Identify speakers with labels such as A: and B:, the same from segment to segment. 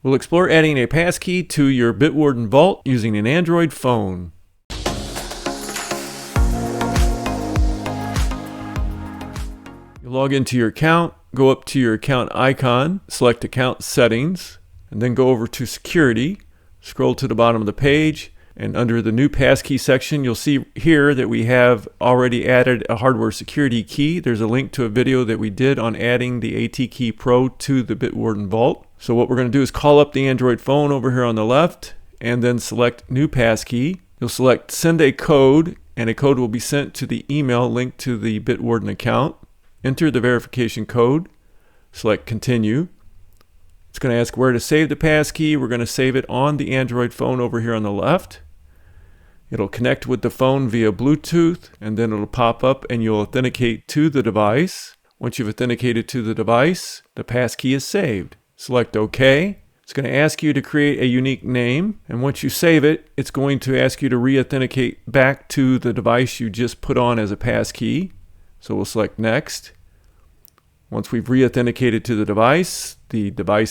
A: We'll explore adding a passkey to your BitWarden vault using an Android phone. You log into your account, go up to your account icon, select Account Settings, and then go over to Security. Scroll to the bottom of the page, and under the New Passkey section, you'll see here that we have already added a hardware security key. There's a link to a video that we did on adding the AT-Key Pro to the BitWarden vault. So what we're going to do is call up the Android phone over here on the left, and then select New Passkey. You'll select Send a Code, and a code will be sent to the email linked to the BitWarden account. Enter the verification code, select Continue. It's going to ask where to save the passkey. We're going to save it on the Android phone over here on the left. It'll connect with the phone via Bluetooth, and then it'll pop up and you'll authenticate to the device. Once you've authenticated to the device, the passkey is saved. Select OK. It's going to ask you to create a unique name, and once you save it, it's going to ask you to re-authenticate back to the device you just put on as a passkey. So we'll select Next. Once we've re-authenticated to the device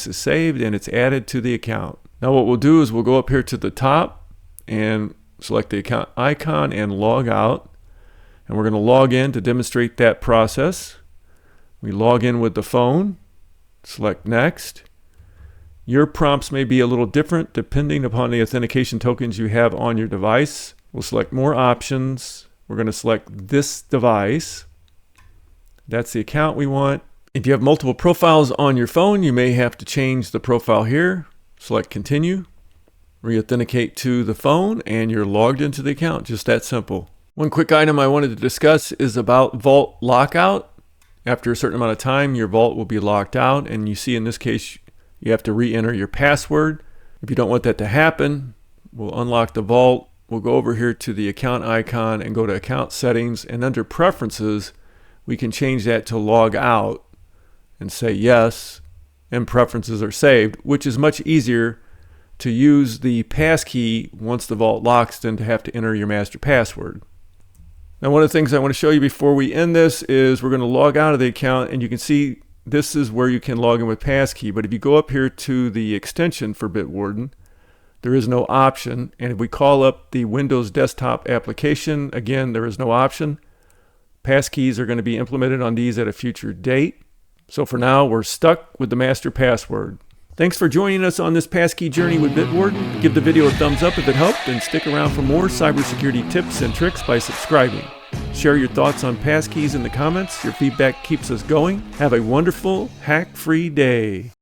A: is saved and it's added to the account. Now what we'll do is we'll go up here to the top and select the account icon and log out. And we're going to log in to demonstrate that process. We log in with the phone, select Next. Your prompts may be a little different depending upon the authentication tokens you have on your device. We'll select More Options. We're going to select this device. That's the account we want. If you have multiple profiles on your phone, you may have to change the profile here. Select Continue. Re-authenticate to the phone and you're logged into the account. Just that simple. One quick item I wanted to discuss is about vault lockout. After a certain amount of time, your vault will be locked out, and you see in this case you have to re-enter your password. If you don't want that to happen, we'll unlock the vault. We'll go over here to the account icon and go to Account Settings, and under Preferences we can change that to Log Out and say yes, and preferences are saved, which is much easier to use the passkey once the vault locks than to have to enter your master password. Now one of the things I want to show you before we end this is we're going to log out of the account, and you can see this is where you can log in with passkey, but if you go up here to the extension for BitWarden, there is no option, and if we call up the Windows desktop application, again there is no option. Passkeys are going to be implemented on these at a future date. So for now, we're stuck with the master password. Thanks for joining us on this passkey journey with BitWarden. Give the video a thumbs up if it helped, and stick around for more cybersecurity tips and tricks by subscribing. Share your thoughts on passkeys in the comments. Your feedback keeps us going. Have a wonderful, hack-free day.